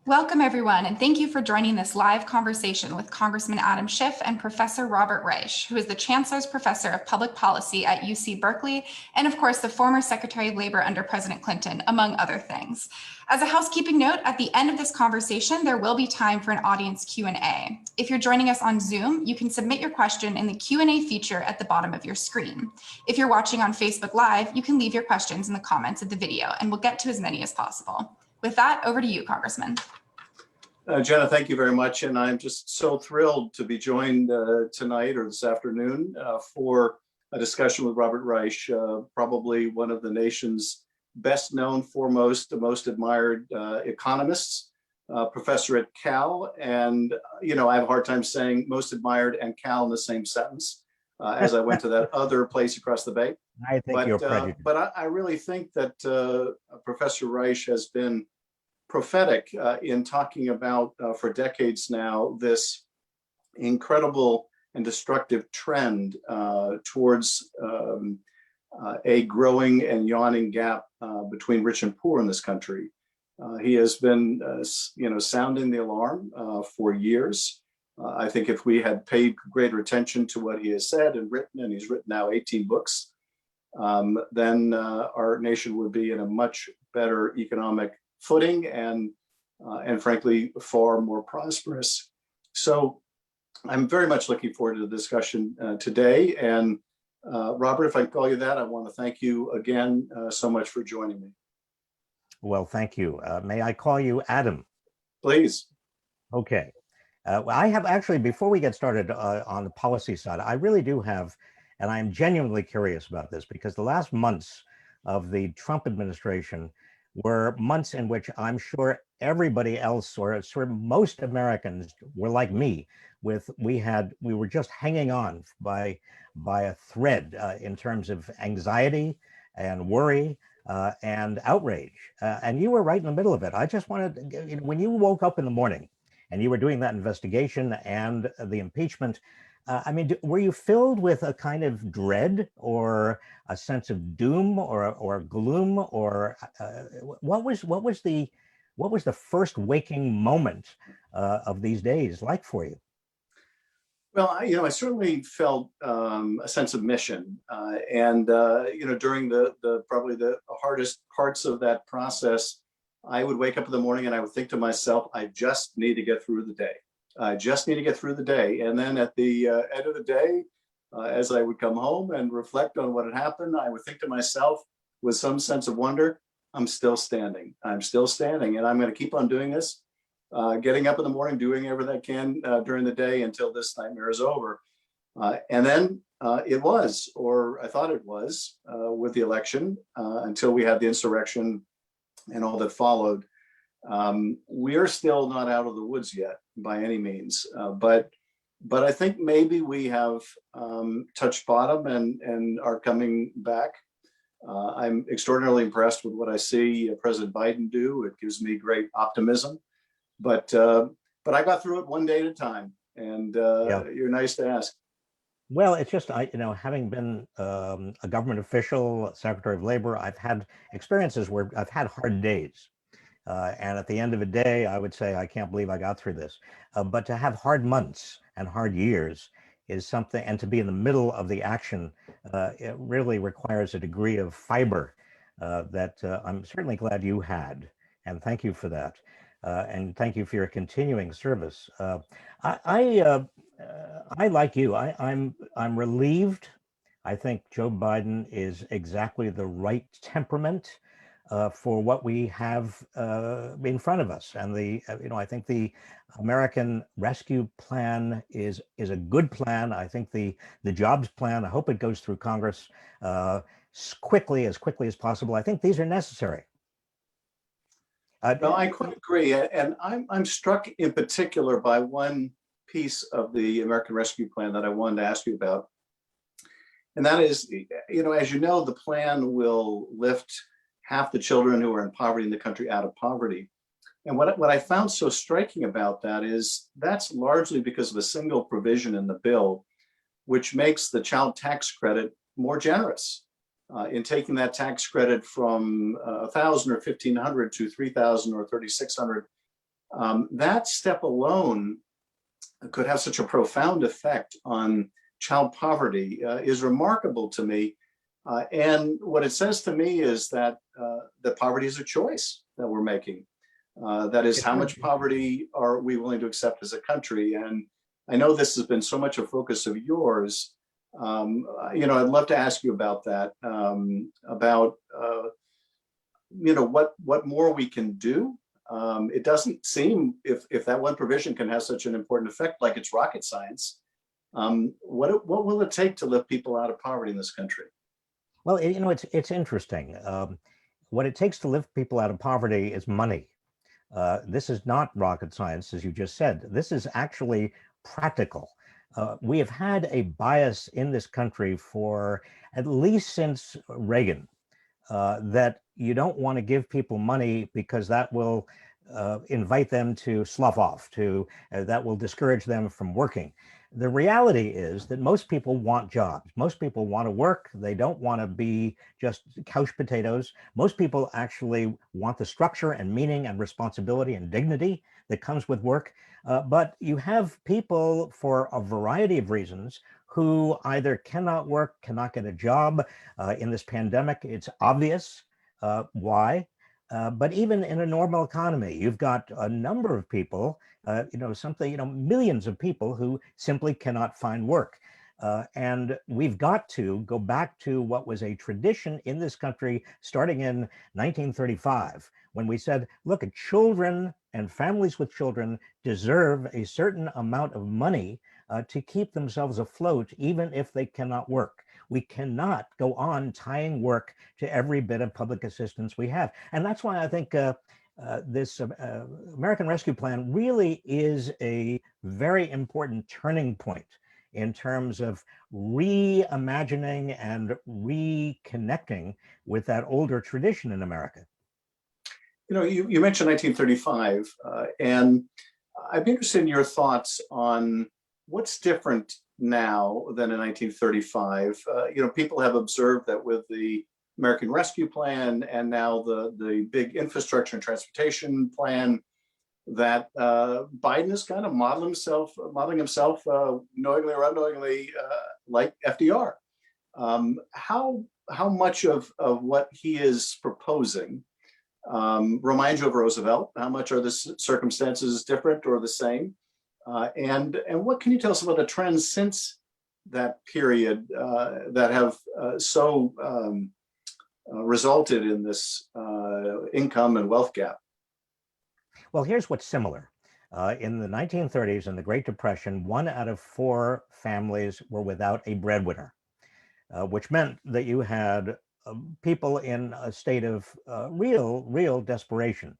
Welcome, everyone, and thank you for joining this live conversation with Congressman Adam Schiff and Professor Robert Reich, who is the Chancellor's Professor of Public Policy at UC Berkeley, and of course, the former Secretary of Labor under President Clinton, among other things. As a housekeeping note, at the end of this conversation, there will be time for an audience Q&A. If you're joining us on Zoom, you can submit your question in the Q&A feature at the bottom of your screen. If you're watching on Facebook Live, you can leave your questions in the comments of the video, and we'll get to as many as possible. With that, over to you, Congressman. Jenna, thank you very much. And I'm just so thrilled to be joined tonight or this afternoon for a discussion with Robert Reich, probably one of the nation's best known, foremost, most admired economists, professor at Cal. And, you know, I have a hard time saying most admired and Cal in the same sentence as I went to that other place across the bay. I think you're prejudiced. But I really think that Professor Reich has been prophetic in talking about for decades now this incredible and destructive trend towards a growing and yawning gap between rich and poor in this country. He has been, sounding the alarm for years. I think if we had paid greater attention to what he has said and written, and he's written now 18 books, then our nation would be in a much better economic footing and frankly, far more prosperous. So I'm very much looking forward to the discussion today. And Robert, if I call you that, I want to thank you again so much for joining me. Well, thank you. May I call you Adam? Please. Okay. I have actually, before we get started on the policy side, I really do have, and I'm genuinely curious about this because the last months of the Trump administration were months in which I'm sure everybody else, or sort of most Americans, were like me. We were just hanging on by a thread in terms of anxiety and worry and outrage. And you were right in the middle of it. I just wanted, when you woke up in the morning and you were doing that investigation and the impeachment, I mean, were you filled with a kind of dread or a sense of doom or gloom, or what was the first waking moment of these days like for you? Well, I certainly felt a sense of mission, and during probably the hardest parts of that process, I would wake up in the morning and I would think to myself, I just need to get through the day. I just need to get through the day. And then at the end of the day, as I would come home and reflect on what had happened, I would think to myself with some sense of wonder, I'm still standing. I'm still standing, and I'm going to keep on doing this, getting up in the morning, doing everything I can during the day until this nightmare is over. And then it was, or I thought it was, with the election until we had the insurrection and all that followed. We are still not out of the woods yet by any means, but I think maybe we have touched bottom and are coming back. I'm extraordinarily impressed with what I see President Biden do. It gives me great optimism, but I got through it one day at a time, and You're nice to ask. Well, it's just, having been a government official, Secretary of Labor, I've had experiences where I've had hard days. And at the end of the day, I would say, I can't believe I got through this. But to have hard months and hard years is something, and to be in the middle of the action, it really requires a degree of fiber that I'm certainly glad you had. And thank you for that. And thank you for your continuing service. I like you, I'm relieved. I think Joe Biden is exactly the right temperament for what we have in front of us. And I think the American Rescue Plan is a good plan. I think the jobs plan, I hope it goes through Congress as quickly as possible. I think these are necessary. No, I quite agree. And I'm struck in particular by one piece of the American Rescue Plan that I wanted to ask you about. And that is, as you know, the plan will lift half the children who are in poverty in the country out of poverty. And what I found so striking about that is that's largely because of a single provision in the bill, which makes the child tax credit more generous in taking that tax credit from $1,000 or $1,500 to $3,000 or $3,600. That step alone could have such a profound effect on child poverty is remarkable to me. And what it says to me is that that poverty is a choice that we're making. That is, how much poverty are we willing to accept as a country? And I know this has been so much a focus of yours. I'd love to ask you about that, about what more we can do. It doesn't seem, if that one provision can have such an important effect, like it's rocket science. What will it take to lift people out of poverty in this country? Well, it's interesting. What it takes to lift people out of poverty is money. This is not rocket science, as you just said. This is actually practical. We have had a bias in this country for at least since Reagan, that you don't want to give people money because that will invite them to slough off, that will discourage them from working. The reality is that most people want jobs. Most people want to work. They don't want to be just couch potatoes. Most people actually want the structure and meaning and responsibility and dignity that comes with work. But you have people, for a variety of reasons, who either cannot work, cannot get a job. In this pandemic, it's obvious why. But even in a normal economy, you've got a number of people, millions of people who simply cannot find work. And we've got to go back to what was a tradition in this country starting in 1935, when we said, look, children and families with children deserve a certain amount of money to keep themselves afloat, even if they cannot work. We cannot go on tying work to every bit of public assistance we have. And that's why I think this American Rescue Plan really is a very important turning point in terms of reimagining and reconnecting with that older tradition in America. You mentioned 1935, and I'd be interested in your thoughts on what's different now than in 1935. People have observed that with the American Rescue Plan and now the big infrastructure and transportation plan, that Biden is kind of modeling himself knowingly or unknowingly like FDR. How much of what he is proposing reminds you of Roosevelt? How much are the circumstances different or the same? And what can you tell us about the trends since that period that have resulted in this income and wealth gap? Well, here's what's similar. In the 1930s and the Great Depression, 1 out of 4 families were without a breadwinner, which meant that you had people in a state of real desperation.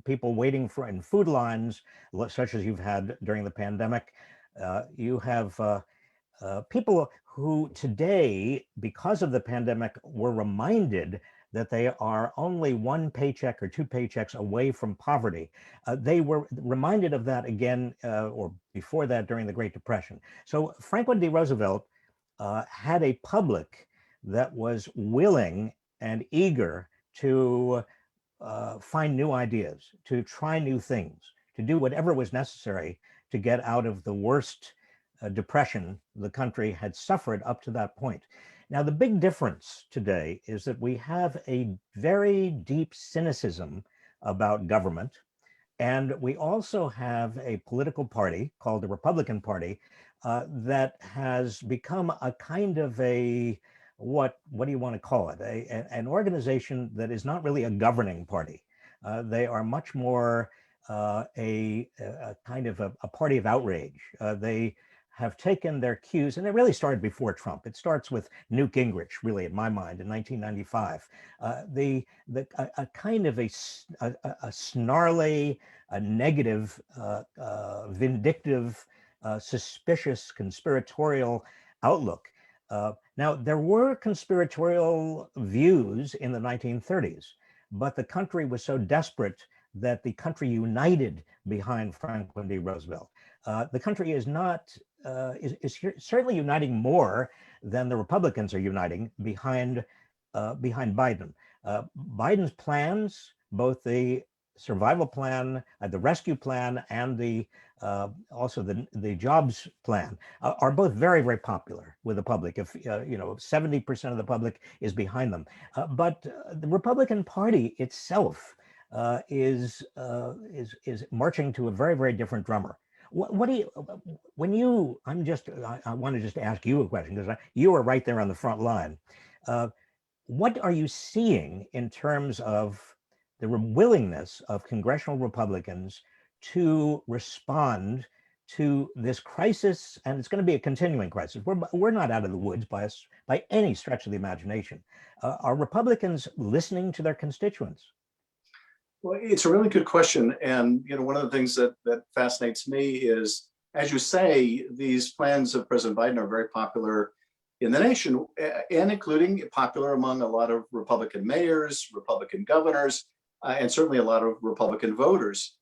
People waiting in food lines, such as you've had during the pandemic. You have people who today, because of the pandemic, were reminded that they are only 1 paycheck or 2 paychecks away from poverty. They were reminded of that again, or before that, during the Great Depression. So Franklin D. Roosevelt had a public that was willing and eager to find new ideas, to try new things, to do whatever was necessary to get out of the worst depression the country had suffered up to that point. Now, the big difference today is that we have a very deep cynicism about government, and we also have a political party called the Republican Party that has become a kind of a, what do you want to call it? An organization that is not really a governing party. They are much more a kind of a party of outrage. They have taken their cues, and it really started before Trump. It starts with Newt Gingrich, really, in my mind, in 1995. A kind of a snarly, a negative, vindictive, suspicious, conspiratorial outlook. Now, there were conspiratorial views in the 1930s, but the country was so desperate that the country united behind Franklin D. Roosevelt. The country is not, is certainly uniting more than the Republicans are uniting behind Biden. Biden's plans, both the survival plan, the rescue plan, and the also the jobs plan are both very, very popular with the public. If 70% of the public is behind them, but the Republican Party itself is marching to a very, very different drummer. What do you, I want to just ask you a question because you are right there on the front line. What are you seeing in terms of the willingness of congressional Republicans to respond to this crisis? And it's going to be a continuing crisis. We're not out of the woods by any stretch of the imagination. Are Republicans listening to their constituents? Well, it's a really good question. And, one of the things that fascinates me is, as you say, these plans of President Biden are very popular in the nation, and including popular among a lot of Republican mayors, Republican governors, and certainly a lot of Republican voters.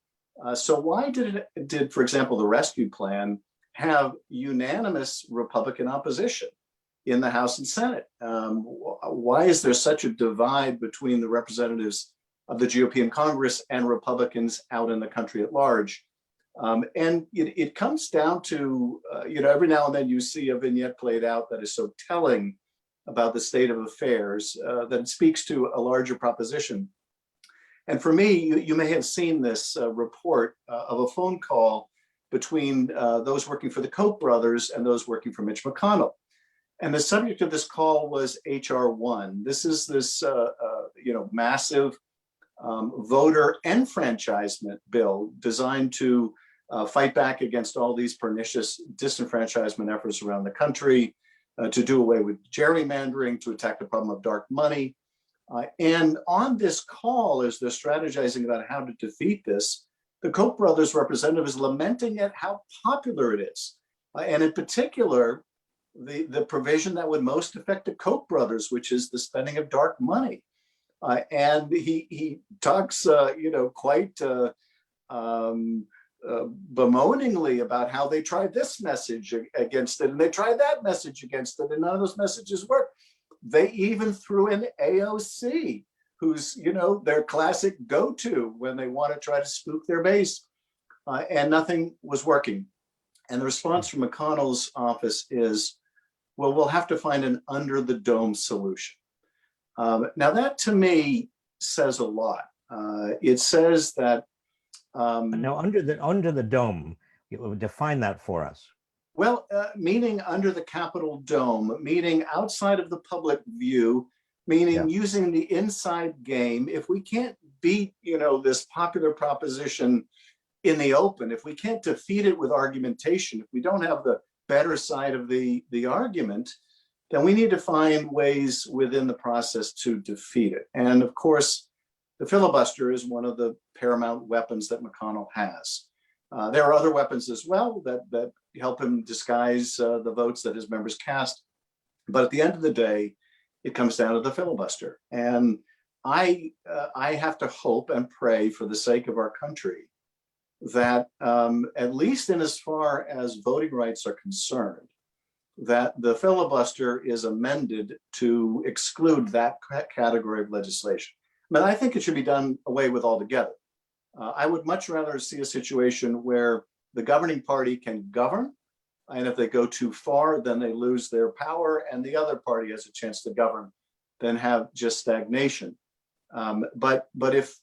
So why did, for example, the rescue plan have unanimous Republican opposition in the House and Senate? Why is there such a divide between the representatives of the GOP in Congress and Republicans out in the country at large? And it comes down to, every now and then you see a vignette played out that is so telling about the state of affairs that it speaks to a larger proposition. And for me, you may have seen this report of a phone call between those working for the Koch brothers and those working for Mitch McConnell. And the subject of this call was HR 1. This is this massive voter enfranchisement bill designed to fight back against all these pernicious disenfranchisement efforts around the country, to do away with gerrymandering, to attack the problem of dark money. And on this call, as they're strategizing about how to defeat this, the Koch brothers representative is lamenting at how popular it is. And in particular, the provision that would most affect the Koch brothers, which is the spending of dark money. And he talks, quite bemoaningly about how they tried this message against it, and they tried that message against it, and none of those messages worked. They even threw in AOC, who's, their classic go-to when they want to try to spook their base, and nothing was working. And the response from McConnell's office is, well, we'll have to find an under-the-dome solution. Now that to me says a lot. It says that now under the dome, define that for us. Well, meaning under the Capitol dome, meaning outside of the public view, meaning using the inside game. If we can't beat, this popular proposition in the open, if we can't defeat it with argumentation, if we don't have the better side of the argument, then we need to find ways within the process to defeat it. And of course, the filibuster is one of the paramount weapons that McConnell has. There are other weapons as well that help him disguise the votes that his members cast. But at the end of the day, it comes down to the filibuster. And I have to hope and pray for the sake of our country that at least in as far as voting rights are concerned, that the filibuster is amended to exclude that category of legislation. But I think it should be done away with altogether. I would much rather see a situation where the governing party can govern, and if they go too far, then they lose their power, and the other party has a chance to govern, than have just stagnation. But if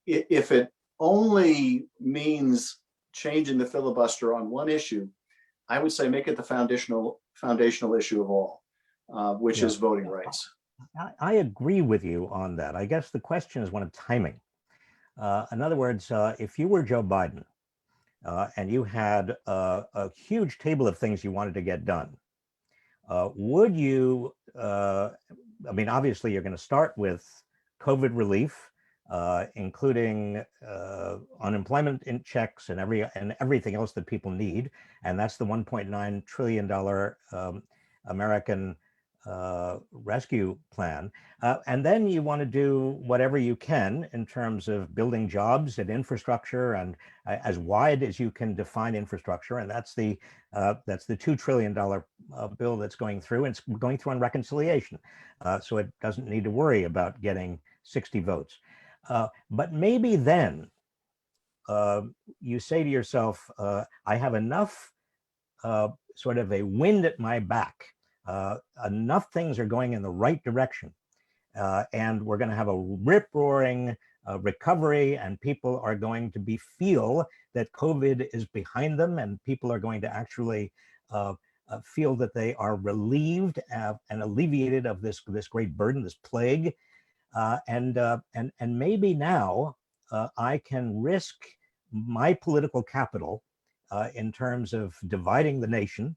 it only means changing the filibuster on one issue, I would say make it the foundational issue of all, which is voting rights. I agree with you on that. I guess the question is one of timing. In other words, if you were Joe Biden and you had a huge table of things you wanted to get done, would you, obviously you're going to start with COVID relief, including unemployment in checks and everything else that people need. And that's the $1.9 trillion American rescue plan. And then you want to do whatever you can in terms of building jobs and infrastructure, and as wide as you can define infrastructure. And that's the $2 trillion bill that's going through, and it's going through on reconciliation. So it doesn't need to worry about getting 60 votes. But maybe then you say to yourself, I have enough sort of a wind at my back. Enough things are going in the right direction. And we're going to have a rip-roaring recovery, and people are going to feel that COVID is behind them, and people are going to actually feel that they are relieved and alleviated of this great burden, this plague. And maybe now I can risk my political capital in terms of dividing the nation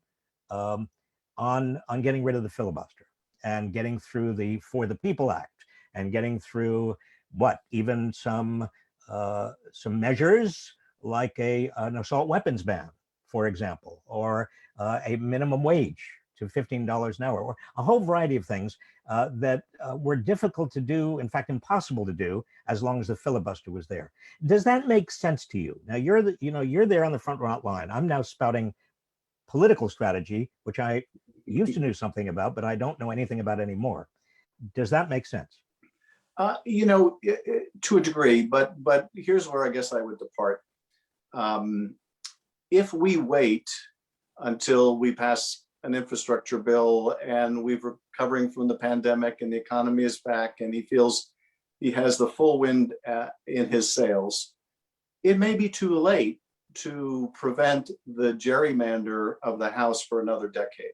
on getting rid of the filibuster and getting through the For the People Act and getting through even some measures like an assault weapons ban, for example, or a minimum wage to $15 an hour, or a whole variety of things that were difficult to do, in fact, impossible to do, as long as the filibuster was there. Does that make sense to you? Now you're there on the front line. I'm now spouting political strategy, which I used to know something about, but I don't know anything about anymore. Does that make sense? To a degree, but here's where I guess I would depart. If we wait until we pass an infrastructure bill and we're recovering from the pandemic and the economy is back and he feels he has the full wind in his sails, it may be too late to prevent the gerrymander of the House for another decade.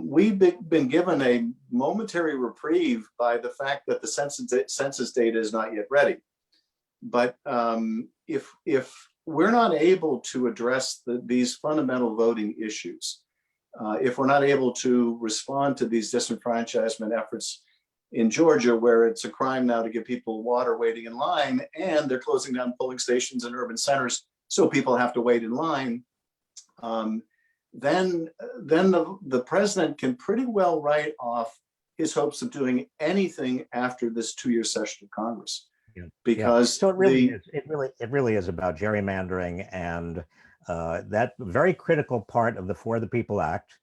We've been given a momentary reprieve by the fact that the census data is not yet ready. But if we're not able to address these fundamental voting issues, if we're not able to respond to these disenfranchisement efforts in Georgia, where it's a crime now to give people water waiting in line, and they're closing down polling stations in urban centers so people have to wait in line, then the president can pretty well write off his hopes of doing anything after this 2-year session of Congress. Yeah. Because so it really is about gerrymandering, and that very critical part of the For the People Act,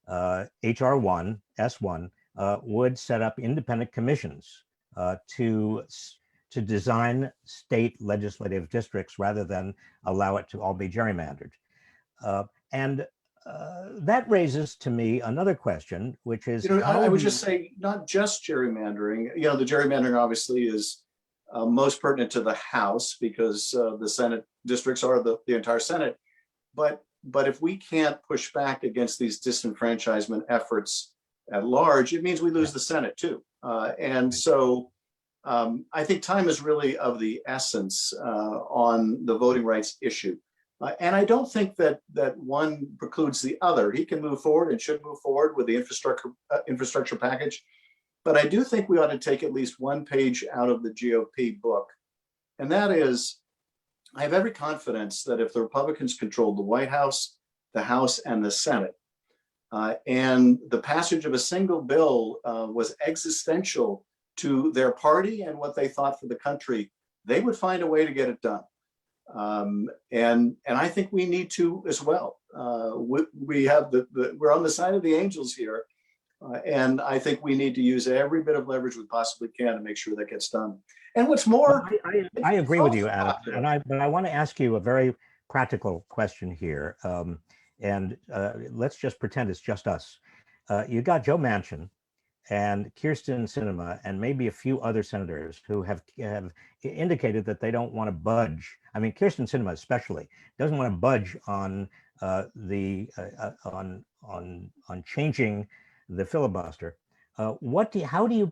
HR 1, S1, would set up independent commissions to design state legislative districts rather than allow it to all be gerrymandered. And that raises to me another question, which is, I would just say not just gerrymandering. The gerrymandering obviously is most pertinent to the House because the Senate districts are the entire Senate. But if we can't push back against these disenfranchisement efforts at large, it means we lose the Senate too. So I think time is really of the essence on the voting rights issue. And I don't think that one precludes the other. He can move forward and should move forward with the infrastructure package. But I do think we ought to take at least one page out of the GOP book. And that is, I have every confidence that if the Republicans controlled the White House, the House, and the Senate, and the passage of a single bill was existential to their party and what they thought for the country, they would find a way to get it done. And I think we need to as well. We're on the side of the angels here. And I think we need to use every bit of leverage we possibly can to make sure that gets done. And what's more, I agree with you, Adam. But I want to ask you a very practical question here. Let's just pretend it's just us. You got Joe Manchin and Kyrsten Sinema and maybe a few other senators who have indicated that they don't want to budge. I mean, Kyrsten Sinema especially doesn't want to budge on on changing the filibuster. How do you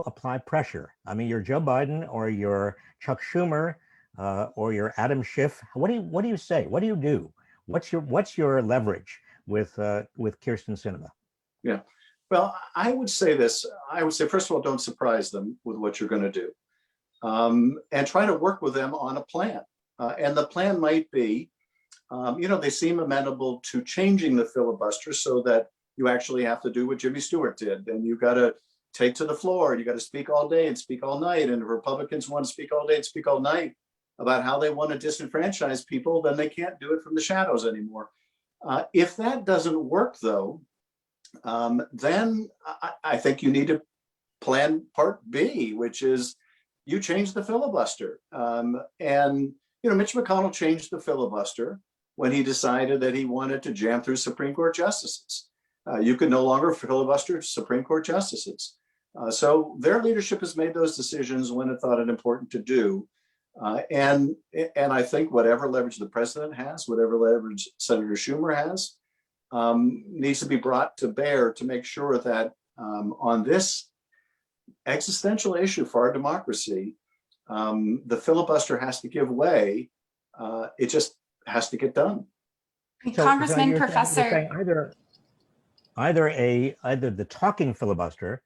apply pressure? I mean, you're Joe Biden or you're Chuck Schumer or you're Adam Schiff. What do you say? What do you do? What's your leverage with Kyrsten Sinema? Yeah. Well, I would say this. I would say, first of all, don't surprise them with what you're going to do, and try to work with them on a plan. And the plan might be, they seem amenable to changing the filibuster so that you actually have to do what Jimmy Stewart did, and you got to take to the floor, and you got to speak all day and speak all night. And if Republicans want to speak all day and speak all night about how they want to disenfranchise people, then they can't do it from the shadows anymore. If that doesn't work, though, then I think you need to plan part B, which is you change the filibuster. And Mitch McConnell changed the filibuster when he decided that he wanted to jam through Supreme Court justices. You could no longer filibuster Supreme Court justices. So their leadership has made those decisions when it thought it important to do. And I think whatever leverage the president has, whatever leverage Senator Schumer has, needs to be brought to bear to make sure that on this existential issue for our democracy, the filibuster has to give way. It just has to get done. Congressman, you're Professor. saying either the talking filibuster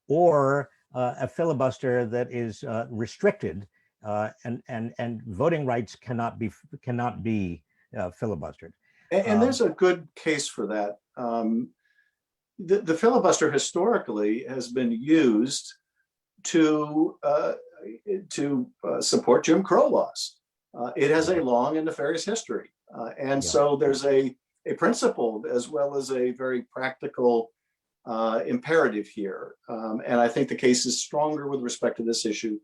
or a filibuster that is restricted, and voting rights cannot be filibustered. And there's a good case for that. The filibuster historically has been used to support Jim Crow laws. It has a long and nefarious history. So there's a principle as well as a very practical imperative here. And I think the case is stronger with respect to this issue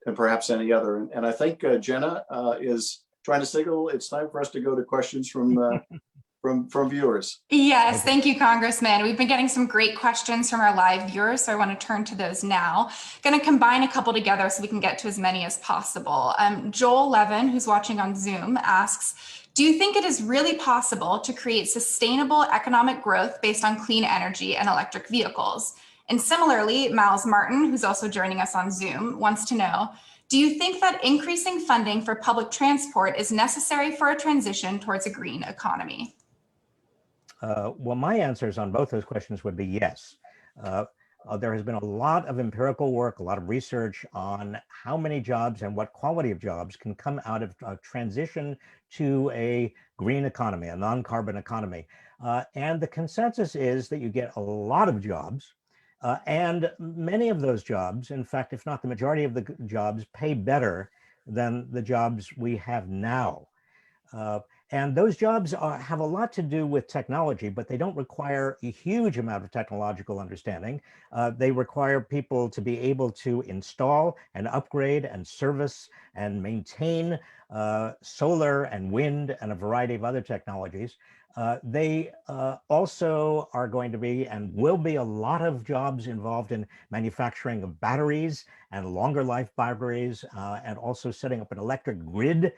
than perhaps any other. And I think Jenna is trying to signal it's time for us to go to questions from viewers. Yes, thank you, Congressman. We've been getting some great questions from our live viewers, so I want to turn to those now. Going to combine a couple together so we can get to as many as possible. Joel Levin, who's watching on Zoom, asks, do you think it is really possible to create sustainable economic growth based on clean energy and electric vehicles? And similarly, Miles Martin, who's also joining us on Zoom, wants to know, do you think that increasing funding for public transport is necessary for a transition towards a green economy? Well, my answers on both those questions would be yes. There has been a lot of empirical work, a lot of research on how many jobs and what quality of jobs can come out of transition to a green economy, a non-carbon economy. And the consensus is that you get a lot of jobs, and many of those jobs, in fact, if not the majority of the jobs, pay better than the jobs we have now. And those jobs have a lot to do with technology, but they don't require a huge amount of technological understanding. They require people to be able to install and upgrade and service and maintain solar and wind and a variety of other technologies. They also are going to be and will be a lot of jobs involved in manufacturing of batteries and longer life batteries, and also setting up an electric grid.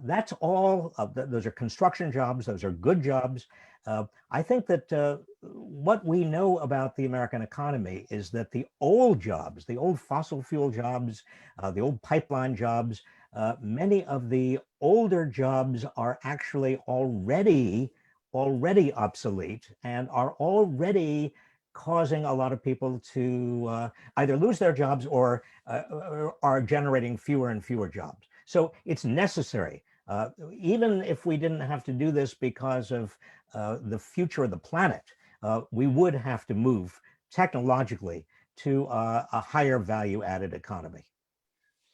That's all, those are construction jobs, those are good jobs. I think that what we know about the American economy is that the old jobs, the old fossil fuel jobs, the old pipeline jobs, many of the older jobs are actually already obsolete and are already causing a lot of people to either lose their jobs or are generating fewer and fewer jobs. So it's necessary. Even if we didn't have to do this because of the future of the planet, we would have to move technologically to a higher value added economy.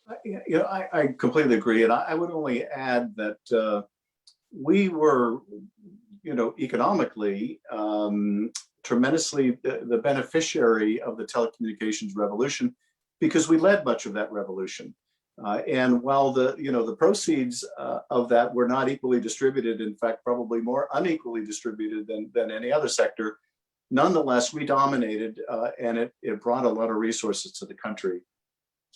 I completely agree. And I would only add that we were, economically tremendously the beneficiary of the telecommunications revolution because we led much of that revolution. And while the proceeds of that were not equally distributed, in fact, probably more unequally distributed than any other sector, nonetheless, we dominated and it brought a lot of resources to the country.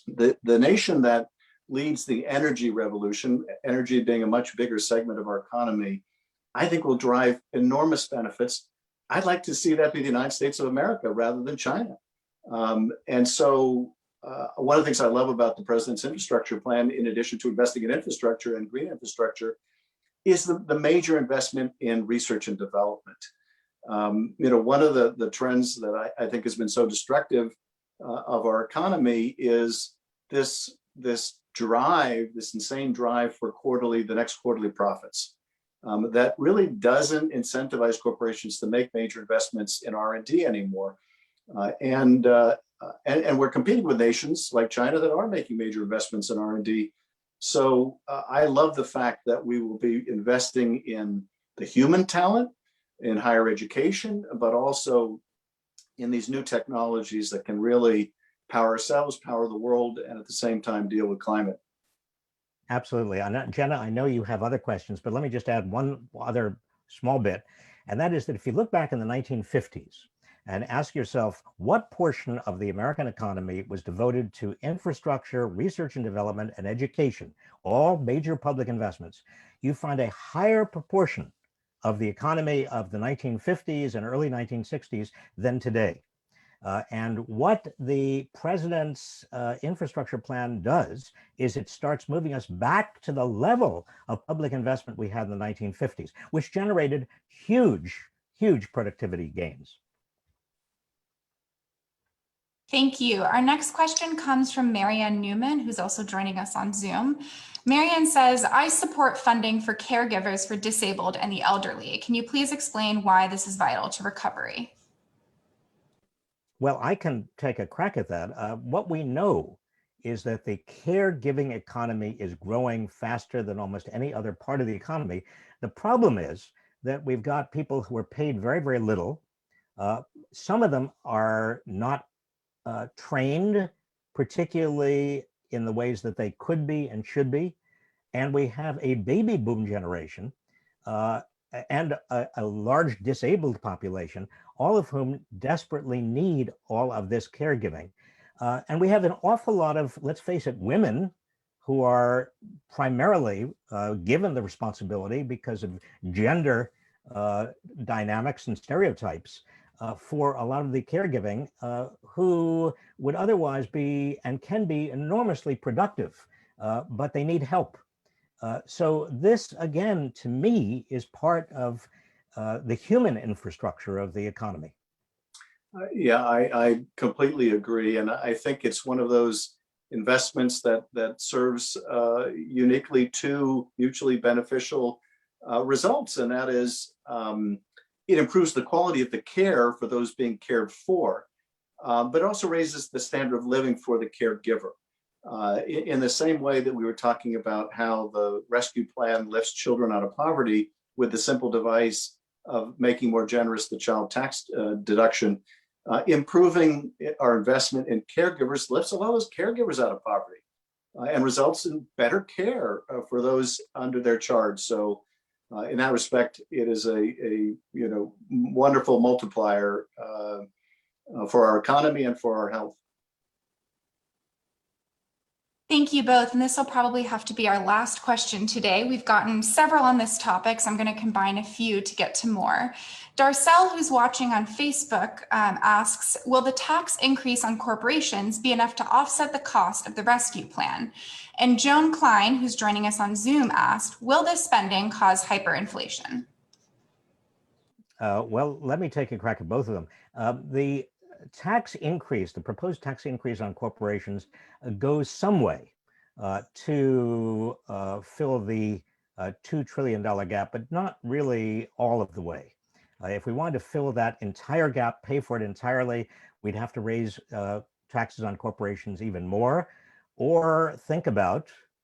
The nation that leads the energy revolution, energy being a much bigger segment of our economy, I think will drive enormous benefits. I'd like to see that be the United States of America rather than China. And so one of the things I love about the president's infrastructure plan, in addition to investing in infrastructure and green infrastructure, is the major investment in research and development. One of the trends that I think has been so destructive of our economy is this insane drive for the next quarterly profits. That really doesn't incentivize corporations to make major investments in R&D anymore. And we're competing with nations like China that are making major investments in R&D. So I love the fact that we will be investing in the human talent, in higher education, but also in these new technologies that can really power ourselves, power the world, and at the same time deal with climate. Absolutely. Jenna, I know you have other questions, but let me just add one other small bit. And that is that if you look back in the 1950s and ask yourself what portion of the American economy was devoted to infrastructure, research and development, and education, all major public investments, you find a higher proportion of the economy of the 1950s and early 1960s than today. And what the president's infrastructure plan does is it starts moving us back to the level of public investment we had in the 1950s, which generated huge, huge productivity gains. Thank you. Our next question comes from Marianne Newman, who's also joining us on Zoom. Marianne says, I support funding for caregivers for disabled and the elderly. Can you please explain why this is vital to recovery? Well, I can take a crack at that. What we know is that the caregiving economy is growing faster than almost any other part of the economy. The problem is that we've got people who are paid very, very little. Some of them are not trained, particularly in the ways that they could be and should be. And we have a baby boom generation and a large disabled population, all of whom desperately need all of this caregiving. And we have an awful lot of, let's face it, women who are primarily given the responsibility because of gender dynamics and stereotypes for a lot of the caregiving who would otherwise be and can be enormously productive, but they need help. So this, again, to me, is part of the human infrastructure of the economy. Yeah, I completely agree. And I think it's one of those investments that serves uniquely two mutually beneficial results. And that is, it improves the quality of the care for those being cared for, but also raises the standard of living for the caregiver. In the same way that we were talking about how the rescue plan lifts children out of poverty with the simple device of making more generous the child tax deduction, improving our investment in caregivers lifts a lot of those caregivers out of poverty and results in better care for those under their charge. So in that respect, it is a wonderful multiplier for our economy and for our health. Thank you both. And this will probably have to be our last question today. We've gotten several on this topic, so I'm going to combine a few to get to more. Darcel, who's watching on Facebook, asks, will the tax increase on corporations be enough to offset the cost of the rescue plan? And Joan Klein, who's joining us on Zoom, asked, will this spending cause hyperinflation? Well, let me take a crack at both of them. The tax increase, the proposed tax increase on corporations goes some way to fill the $2 trillion gap, but not really all of the way. If we wanted to fill that entire gap, pay for it entirely, we'd have to raise taxes on corporations even more, or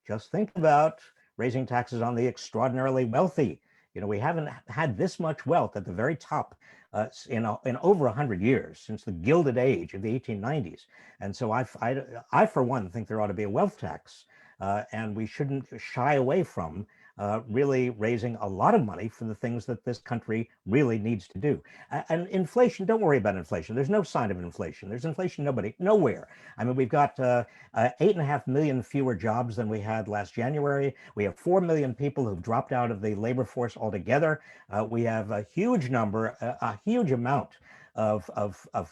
just think about raising taxes on the extraordinarily wealthy. We haven't had this much wealth at the very top in over 100 years, since the Gilded Age of the 1890s. And so I for one, think there ought to be a wealth tax, and we shouldn't shy away from really raising a lot of money for the things that this country really needs to do. And inflation, don't worry about inflation. There's no sign of inflation. There's inflation nowhere. I mean, we've got 8.5 million fewer jobs than we had last January. We have 4 million people who've dropped out of the labor force altogether. We have a huge number, a huge amount of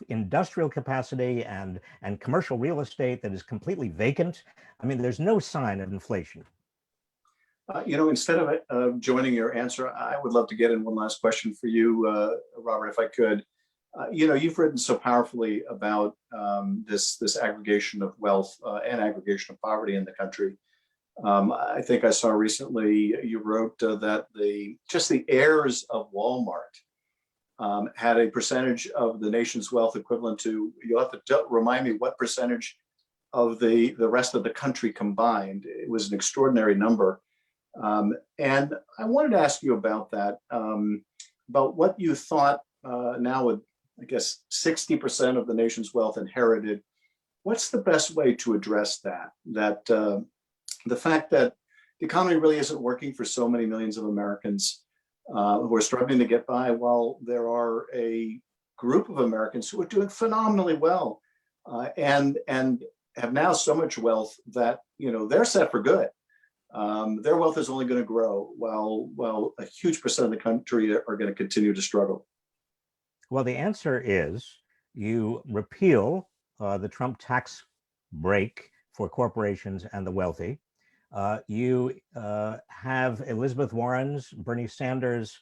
industrial capacity and commercial real estate that is completely vacant. I mean, there's no sign of inflation. Instead of joining your answer, I would love to get in one last question for you, Robert, if I could. You've written so powerfully about this aggregation of wealth and aggregation of poverty in the country. I think I saw recently you wrote that the heirs of Walmart had a percentage of the nation's wealth equivalent to, you'll have to remind me what percentage of the rest of the country combined. It was an extraordinary number. And I wanted to ask you about that, about what you thought now with, I guess, 60% of the nation's wealth inherited, what's the best way to address that? The fact that the economy really isn't working for so many millions of Americans who are struggling to get by, while there are a group of Americans who are doing phenomenally well and have now so much wealth that they're set for good. Their wealth is only going to grow while a huge percent of the country are going to continue to struggle. Well, the answer is you repeal the Trump tax break for corporations and the wealthy. You have Elizabeth Warren's, Bernie Sanders'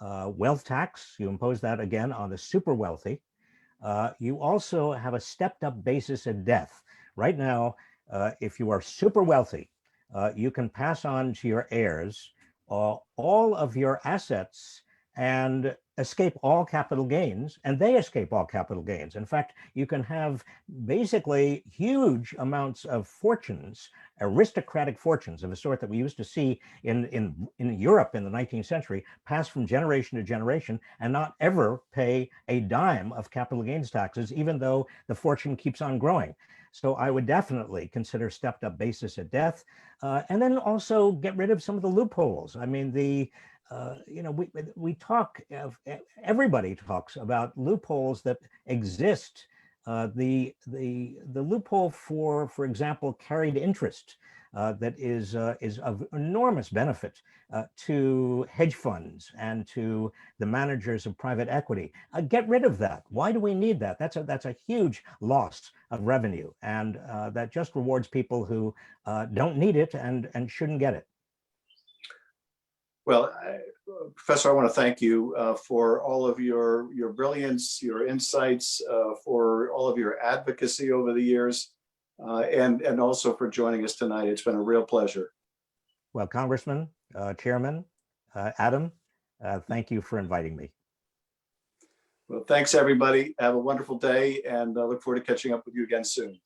wealth tax. You impose that again on the super wealthy. You also have a stepped up basis of death. Right now, if you are super wealthy, you can pass on to your heirs all of your assets and escape all capital gains, and they escape all capital gains. In fact, you can have basically huge amounts of fortunes, aristocratic fortunes of a sort that we used to see in Europe in the 19th century, pass from generation to generation and not ever pay a dime of capital gains taxes, even though the fortune keeps on growing. So I would definitely consider stepped up basis at death, and then also get rid of some of the loopholes. I mean, we talk, everybody talks about loopholes that exist. The loophole for example, carried interest that is of enormous benefit to hedge funds and to the managers of private equity. Get rid of that. Why do we need that? That's a huge loss of revenue, and that just rewards people who don't need it and shouldn't get it. Well, Professor, I want to thank you for all of your brilliance, your insights, for all of your advocacy over the years, and also for joining us tonight. It's been a real pleasure. Well, Congressman, Chairman, Adam, thank you for inviting me. Well, thanks, everybody. Have a wonderful day, and I look forward to catching up with you again soon.